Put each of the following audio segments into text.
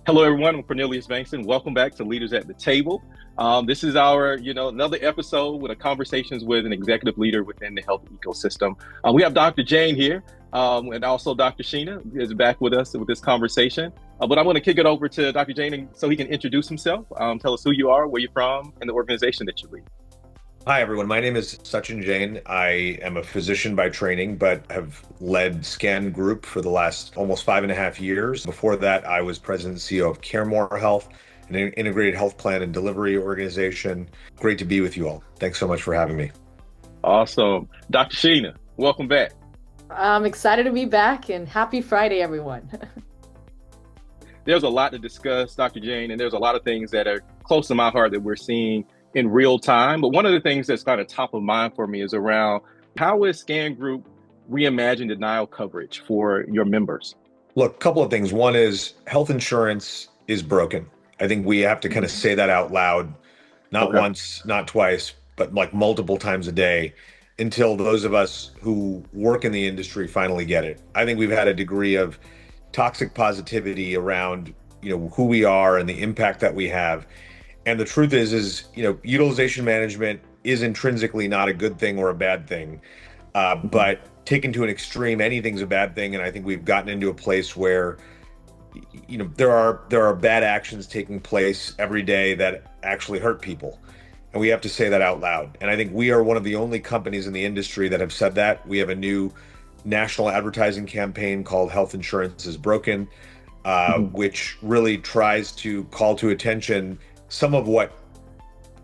Hello, everyone. I'm Kornelius Bankston. Welcome back to Leaders at the Table. This is our, another episode with a conversations with an executive leader within the health ecosystem. We have Dr. Jain here, and also Dr. Sheena is back with us with this conversation. But I'm going to kick it over to Dr. Jain so he can introduce himself, tell us who you are, where you're from, and the organization that you lead. Hi, everyone. My name is Sachin Jain. I am a physician by training, but have led Scan Group for the last almost 5.5 years. Before that, I was president and CEO of CareMore Health, an integrated health plan and delivery organization. Great to be with you all. Thanks so much for having me. Awesome. Dr. Sheena, welcome back. I'm excited to be back and happy Friday, everyone. There's a lot to discuss, Dr. Jain, and there's a lot of things that are close to my heart that we're seeing in real time. But one of the things that's kind of top of mind for me is around how is Scan Group reimagine denial coverage for your members? Look, a couple of things. One is health insurance is broken. I think we have to kind of say that out loud, not once, not twice, but like multiple times a day until those of us who work in the industry finally get it. I think we've had a degree of toxic positivity around, who we are and the impact that we have. And the truth is, utilization management is intrinsically not a good thing or a bad thing. But taken to an extreme, anything's a bad thing. And I think we've gotten into a place where, there are bad actions taking place every day that actually hurt people. And we have to say that out loud. And I think we are one of the only companies in the industry that have said that. We have a new national advertising campaign called Health Insurance is Broken, which really tries to call to attention some of what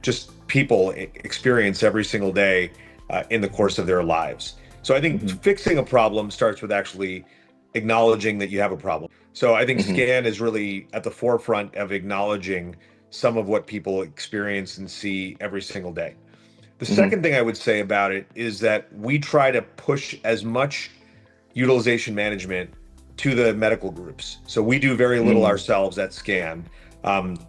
just people experience every single day in the course of their lives. So I think fixing a problem starts with actually acknowledging that you have a problem. So I think Scan is really at the forefront of acknowledging some of what people experience and see every single day. The second thing I would say about it is that we try to push as much utilization management to the medical groups. So we do very little ourselves at Scan.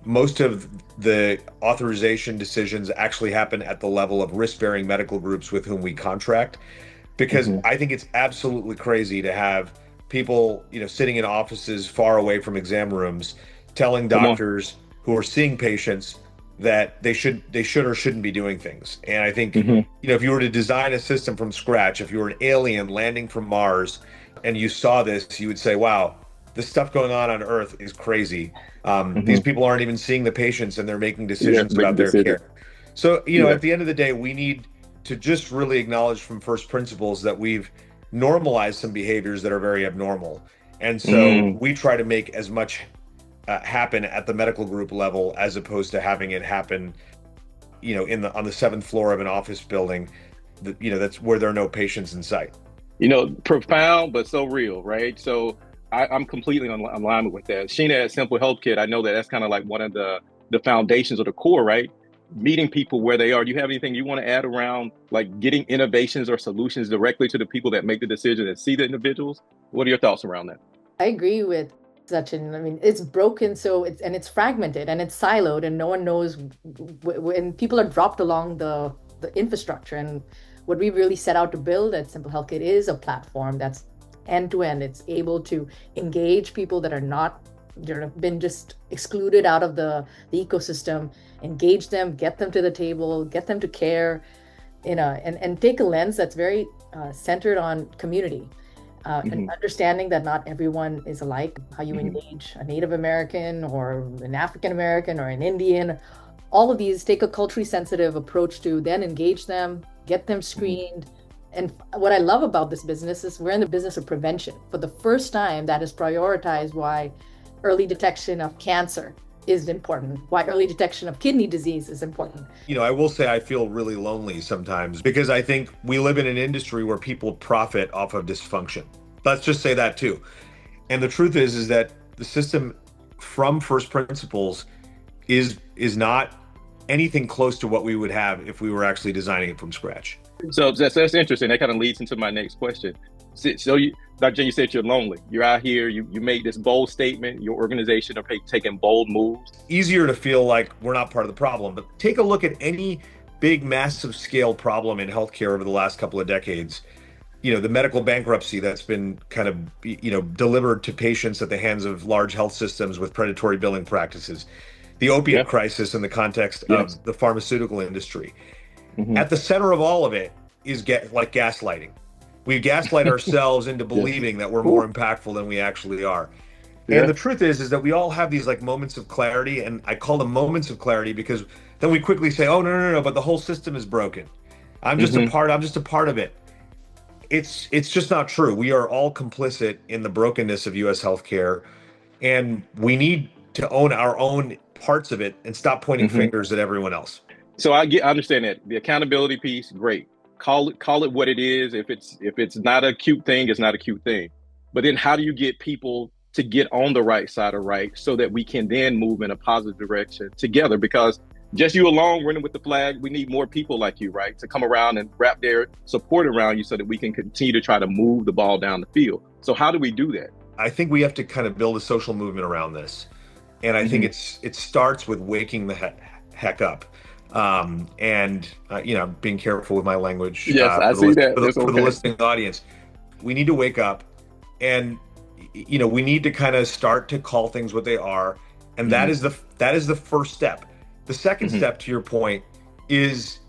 Most of the authorization decisions actually happen at the level of risk-bearing medical groups with whom we contract, because I think it's absolutely crazy to have people, sitting in offices far away from exam rooms, telling doctors who are seeing patients that they should or shouldn't be doing things. And I think, if you were to design a system from scratch, if you were an alien landing from Mars and you saw this, you would say, wow, this stuff going on Earth is crazy. These people aren't even seeing the patients and they're making decisions about their care. So, at the end of the day, we need to just really acknowledge from first principles that we've normalized some behaviors that are very abnormal. And so we try to make as much happen at the medical group level as opposed to having it happen, on the 7th floor of an office building, that's where there are no patients in sight. Profound, but so real, right? So I'm completely on alignment with that. Sheena at Simple HealthKit, I know that's kind of like one of the foundations or the core, right? Meeting people where they are. Do you have anything you want to add around like getting innovations or solutions directly to the people that make the decision and see the individuals? What are your thoughts around that? I agree with Sachin. I mean, it's broken, so it's fragmented and it's siloed, and no one knows when people are dropped along the infrastructure. And what we really set out to build at Simple HealthKit is a platform that's end-to-end. It's able to engage people that are not, been just excluded out of the ecosystem, engage them, get them to the table, get them to care, and take a lens that's very centered on community. And understanding that not everyone is alike, how you engage a Native American or an African American or an Indian, all of these take a culturally sensitive approach to then engage them, get them screened. And what I love about this business is we're in the business of prevention. For the first time, that is prioritized why early detection of cancer is important, why early detection of kidney disease is important. I will say I feel really lonely sometimes because I think we live in an industry where people profit off of dysfunction. Let's just say that too. And the truth is that the system from first principles is not anything close to what we would have if we were actually designing it from scratch. So that's interesting. That kind of leads into my next question. So Dr. Jain, you said you're lonely. You're out here, you made this bold statement, your organization are taking bold moves. Easier to feel like we're not part of the problem, but take a look at any big, massive scale problem in healthcare over the last couple of decades. the medical bankruptcy that's been kind of, delivered to patients at the hands of large health systems with predatory billing practices, the opiate crisis in the context of the pharmaceutical industry. At the center of all of it is gaslighting. We gaslight ourselves into believing that we're more impactful than we actually are. And the truth is that we all have these like moments of clarity, and I call them moments of clarity because then we quickly say, oh, no, but the whole system is broken. I'm just a part of it. It's just not true. We are all complicit in the brokenness of US healthcare, and we need to own our own parts of it and stop pointing fingers at everyone else. So I understand that the accountability piece, great. Call it what it is. If it's not a cute thing, it's not a cute thing. But then how do you get people to get on the right side of right so that we can then move in a positive direction together? Because just you alone running with the flag, we need more people like you, right? To come around and wrap their support around you so that we can continue to try to move the ball down the field. So how do we do that? I think we have to kind of build a social movement around this. And I think it starts with waking the heck up. Being careful with my language. Yes, I see that. For the listening audience, we need to wake up, and we need to kind of start to call things what they are, and that is the first step. The second step, to your point, is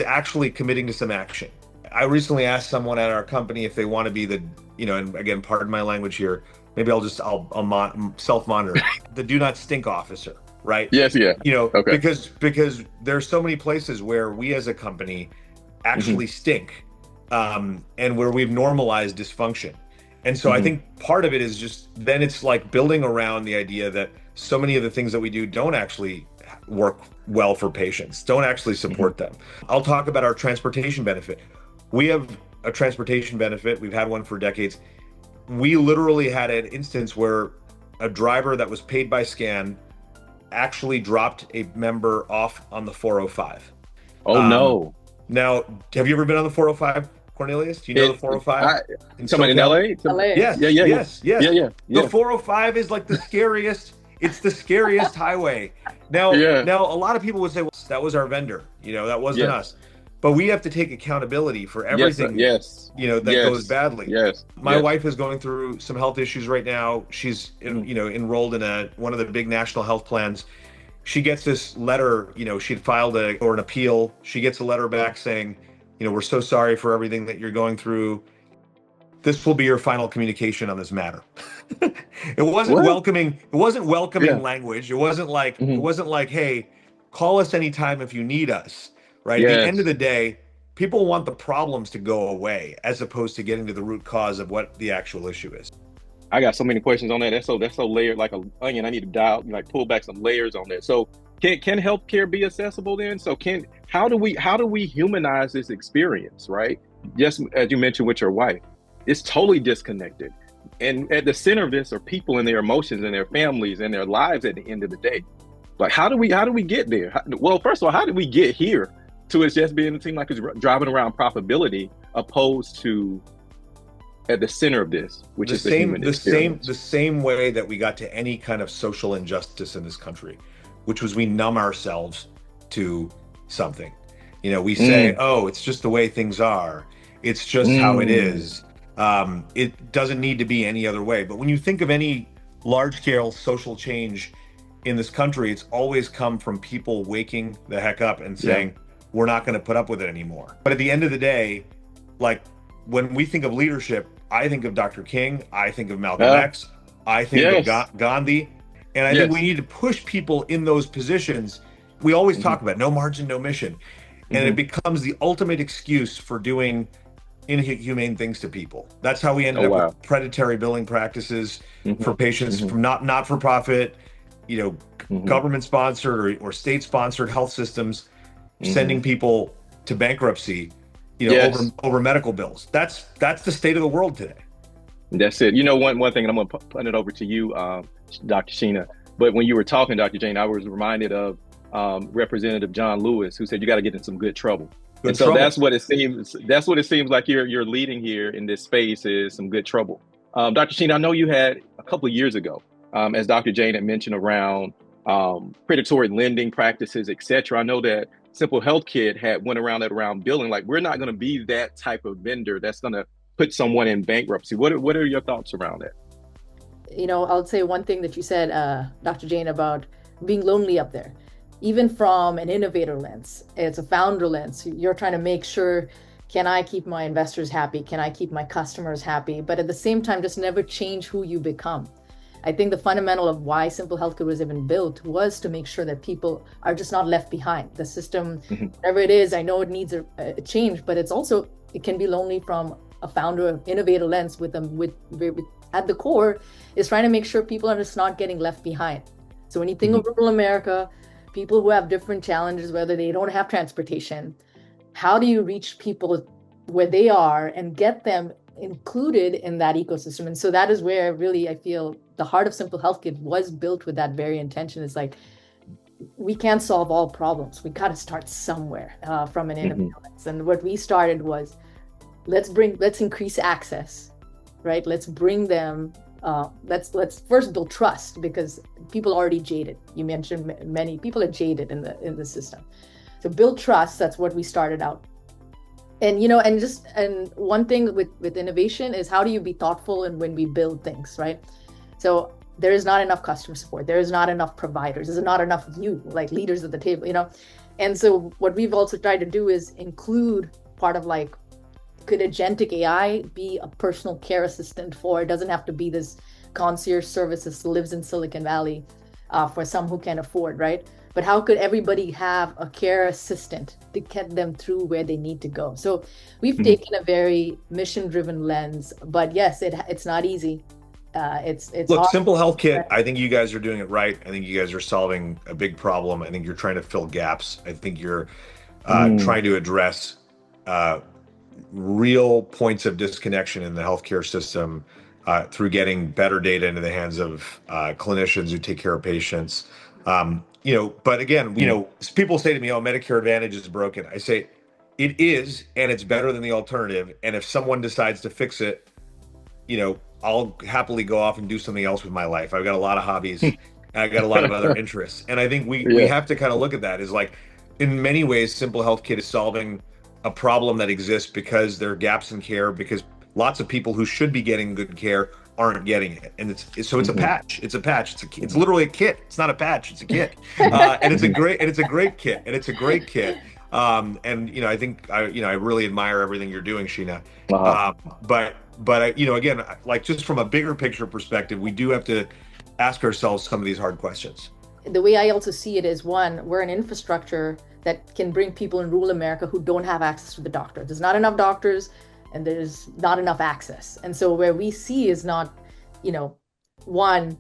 actually committing to some action. I recently asked someone at our company if they want to be the, and again, pardon my language here, maybe I'll self-monitor, the do not stink officer. Right. Yes. Yeah. Because there's so many places where we as a company actually stink, and where we've normalized dysfunction. And so I think part of it is just then it's like building around the idea that so many of the things that we do don't actually work well for patients, don't actually support them. I'll talk about our transportation benefit. We have a transportation benefit. We've had one for decades. We literally had an instance where a driver that was paid by scan actually dropped a member off on the 405. Oh, no. Now, have you ever been on the 405, Cornelius? Do you know the 405? Somebody in LA? Yes. Yeah. The 405 is like the scariest. It's the scariest highway. Now, a lot of people would say, well, that was our vendor. That wasn't us. But we have to take accountability for everything that goes badly. My wife is going through some health issues right now. She's enrolled in one of the big national health plans. She gets this letter, she'd filed an appeal. She gets a letter back saying, we're so sorry for everything that you're going through. This will be your final communication on this matter. It wasn't welcoming. It wasn't welcoming language. It wasn't like hey, call us anytime if you need us. Right. At the end of the day, people want the problems to go away as opposed to getting to the root cause of what the actual issue is. I got so many questions on that. That's so layered like an onion. I need to pull back some layers on that. So can healthcare be accessible then? So how do we humanize this experience, right? Just as you mentioned with your wife, it's totally disconnected. And at the center of this are people and their emotions and their families and their lives at the end of the day. Like, how do we get there? Well, first of all, how did we get here to it just seem like it's driving around profitability opposed to at the center of this, which is the human experience? The same way that we got to any kind of social injustice in this country, which was we numb ourselves to something. We say, oh, it's just the way things are. It's just how it is. It doesn't need to be any other way. But when you think of any large-scale social change in this country, it's always come from people waking the heck up and saying, we're not going to put up with it anymore. But at the end of the day, like when we think of leadership, I think of Dr. King, I think of Malcolm X, I think of Gandhi. And I think we need to push people in those positions. We always talk about no margin, no mission. And it becomes the ultimate excuse for doing inhumane things to people. That's how we ended up with predatory billing practices for patients from not for profit, government sponsored or state sponsored health systems sending people to bankruptcy, over medical bills. That's the state of the world today. That's it. One thing, and I'm going to put it over to you, Dr. Sheena. But when you were talking, Dr. Jain, I was reminded of Representative John Lewis, who said you got to get in some good trouble. So that's what it seems. That's what it seems like you're leading here in this space is some good trouble. Dr. Sheena, I know you had a couple of years ago, as Dr. Jain had mentioned around predatory lending practices, et cetera. I know that Simple HealthKit had went around billing, like we're not going to be that type of vendor that's going to put someone in bankruptcy. What are your thoughts around that? I'll say one thing that you said, Dr. Jain, about being lonely up there. Even from an innovator lens, it's a founder lens. You're trying to make sure, can I keep my investors happy? Can I keep my customers happy? But at the same time, just never change who you become. I think the fundamental of why Simple HealthKit was even built was to make sure that people are just not left behind. The system, whatever it is, I know it needs a change, but it can be lonely from a founder, innovator lens with at the core is trying to make sure people are just not getting left behind. So when you think of rural America, people who have different challenges, whether they don't have transportation, how do you reach people where they are and get them included in that ecosystem? And so that is where really I feel the heart of Simple HealthKit was built with that very intention. It's like, we can't solve all problems. We got to start somewhere from an innovator lens. And what we started was, let's increase access, right? Let's bring them. Let's first build trust, because people are already jaded. You mentioned many people are jaded in the system. So build trust. That's what we started out. And and one thing with innovation is, how do you be thoughtful and when we build things, right? So there is not enough customer support. There is not enough providers. There's not enough of you, like leaders at the table, And so what we've also tried to do is include part of like, could agentic AI be a personal care assistant for? It doesn't have to be this concierge services lives in Silicon Valley for some who can afford, right? But how could everybody have a care assistant to get them through where they need to go? So we've taken a very mission-driven lens, but yes, it's not easy. It's Look, hard. Simple HealthKit, I think you guys are doing it right. I think you guys are solving a big problem. I think you're trying to fill gaps. I think you're trying to address real points of disconnection in the healthcare system through getting better data into the hands of clinicians who take care of patients. But again, people say to me, "Oh, Medicare Advantage is broken." I say, it is, and it's better than the alternative. And if someone decides to fix it, I'll happily go off and do something else with my life. I've got a lot of hobbies and I've got a lot of other interests. And I think we have to kind of look at that as like, in many ways, Simple HealthKit is solving a problem that exists because there are gaps in care, because lots of people who should be getting good care aren't getting it. And it's a patch. It's a patch. It's literally a kit. It's not a patch. It's a kit. And it's a great kit. And it's a great kit. I think I really admire everything you're doing, Sheena. But again, like, just from a bigger picture perspective, we do have to ask ourselves some of these hard questions. The way I also see it is, one, we're an infrastructure that can bring people in rural America who don't have access to the doctor. There's not enough doctors and there's not enough access. And so where we see is not, one,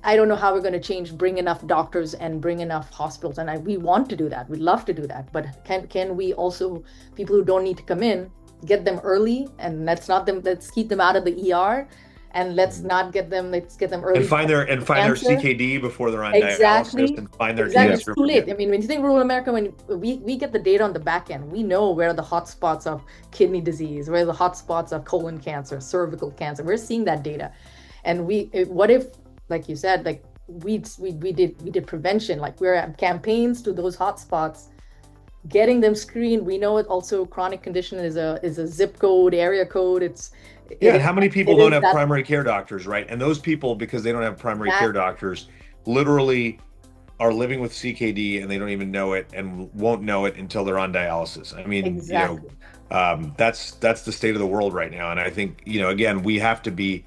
I don't know how we're going to bring enough doctors and bring enough hospitals. And we want to do that. We'd love to do that. But can we also, people who don't need to come in, get them early, and let's keep them out of the ER, and let's get them early. And find their CKD before they're on dialysis, and find their It's too late. I mean, when you think rural America, when we get the data on the back end, we know where are the hot spots of kidney disease, where are the hot spots of colon cancer, cervical cancer. We're seeing that data. And what if, like you said, like we did prevention, like we're at campaigns to those hot spots, getting them screened. We know it also, chronic condition is a zip code, area code. How many people don't have primary care doctors, right? And those people, because they don't have primary care doctors, literally are living with CKD and they don't even know it and won't know it until they're on dialysis. I mean, that's the state of the world right now. And I think, again, we have to be,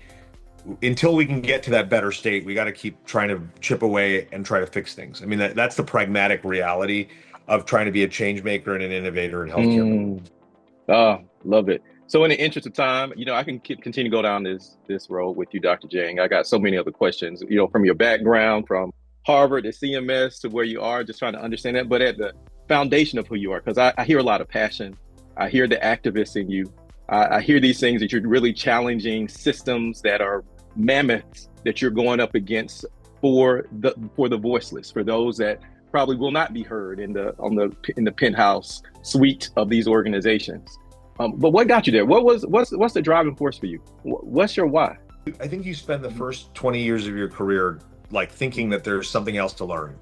until we can get to that better state, we got to keep trying to chip away and try to fix things. I mean, that's the pragmatic reality of trying to be a change maker and an innovator in healthcare. Love it. So in the interest of time, I can continue to go down this road with you, Dr. Jain. I got so many other questions, from your background, from Harvard to CMS to where you are, just trying to understand that. But at the foundation of who you are, because I hear a lot of passion. I hear the activists in you. I hear these things that you're really challenging systems that are mammoths that you're going up against for the voiceless, for those that probably will not be heard in the penthouse suite of these organizations. But what got you there? What's the driving force for you? What's your why? I think you spend the first 20 years of your career like thinking that there's something else to learn,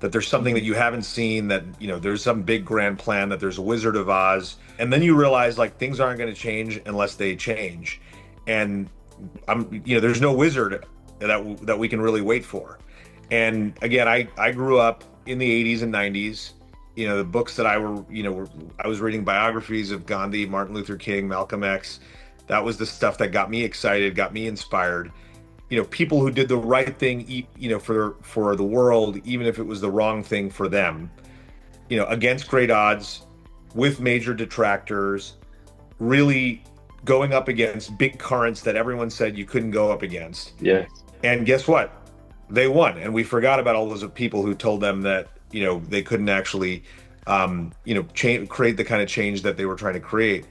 that there's something that you haven't seen, that, there's some big grand plan, that there's a Wizard of Oz. And then you realize like things aren't going to change unless they change. And there's no wizard that we can really wait for. And again, I grew up in the 80s and 90s. The books that I was reading biographies of Gandhi, Martin Luther King, Malcolm X. That was the stuff that got me excited, got me inspired. People who did the right thing, for the world, even if it was the wrong thing for them, against great odds, with major detractors, really going up against big currents that everyone said you couldn't go up against. Yes. And guess what? They won. And we forgot about all those people who told them that, they couldn't actually, create the kind of change that they were trying to create.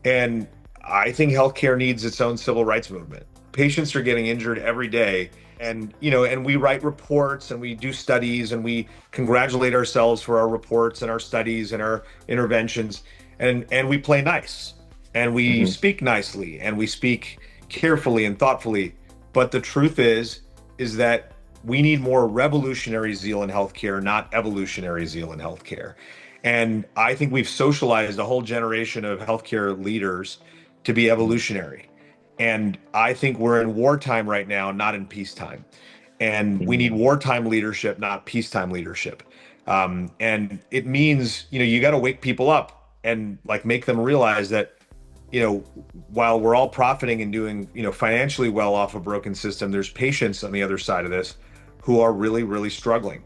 And I think healthcare needs its own civil rights movement. Patients are getting injured every day. And, and we write reports and we do studies and we congratulate ourselves for our reports and our studies and our interventions. And we play nice and we speak nicely and we speak carefully and thoughtfully. But the truth is that we need more revolutionary zeal in healthcare, not evolutionary zeal in healthcare. And I think we've socialized a whole generation of healthcare leaders to be evolutionary. And I think we're in wartime right now, not in peacetime. And we need wartime leadership, not peacetime leadership. And it means, you got to wake people up and like make them realize that, while we're all profiting and doing, financially well off a broken system, there's patients on the other side of this who are really, really struggling.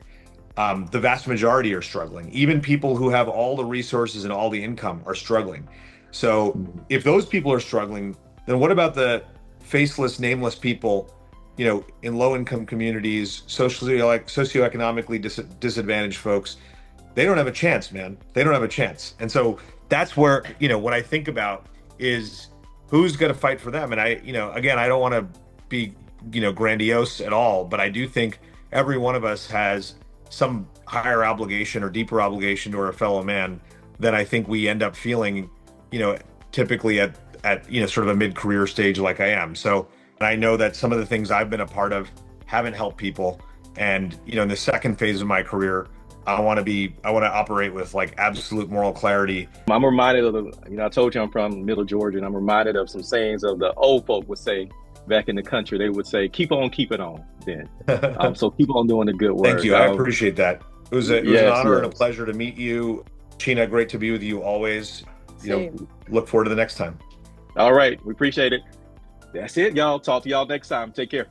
The vast majority are struggling. Even people who have all the resources and all the income are struggling. So if those people are struggling, then what about the faceless, nameless people, in low-income communities, socioeconomically disadvantaged folks? They don't have a chance, man. They don't have a chance. And so that's where, what I think about is who's going to fight for them. And again, I don't want to be, grandiose at all, but I do think every one of us has some higher obligation or deeper obligation to our fellow man than I think we end up feeling, typically at sort of a mid-career stage like I am. So I know that some of the things I've been a part of haven't helped people. And, in the second phase of my career, I want to operate with like absolute moral clarity. I'm reminded of I told you I'm from Middle Georgia, and I'm reminded of some sayings of the old folk would say back in the country. They would say, keep on keeping on then. So keep on doing the good work. Thank you. I appreciate that. It was an honor and a pleasure to meet you. Sheena, great to be with you always. Look forward to the next time. All right. We appreciate it. That's it, y'all. Talk to y'all next time. Take care.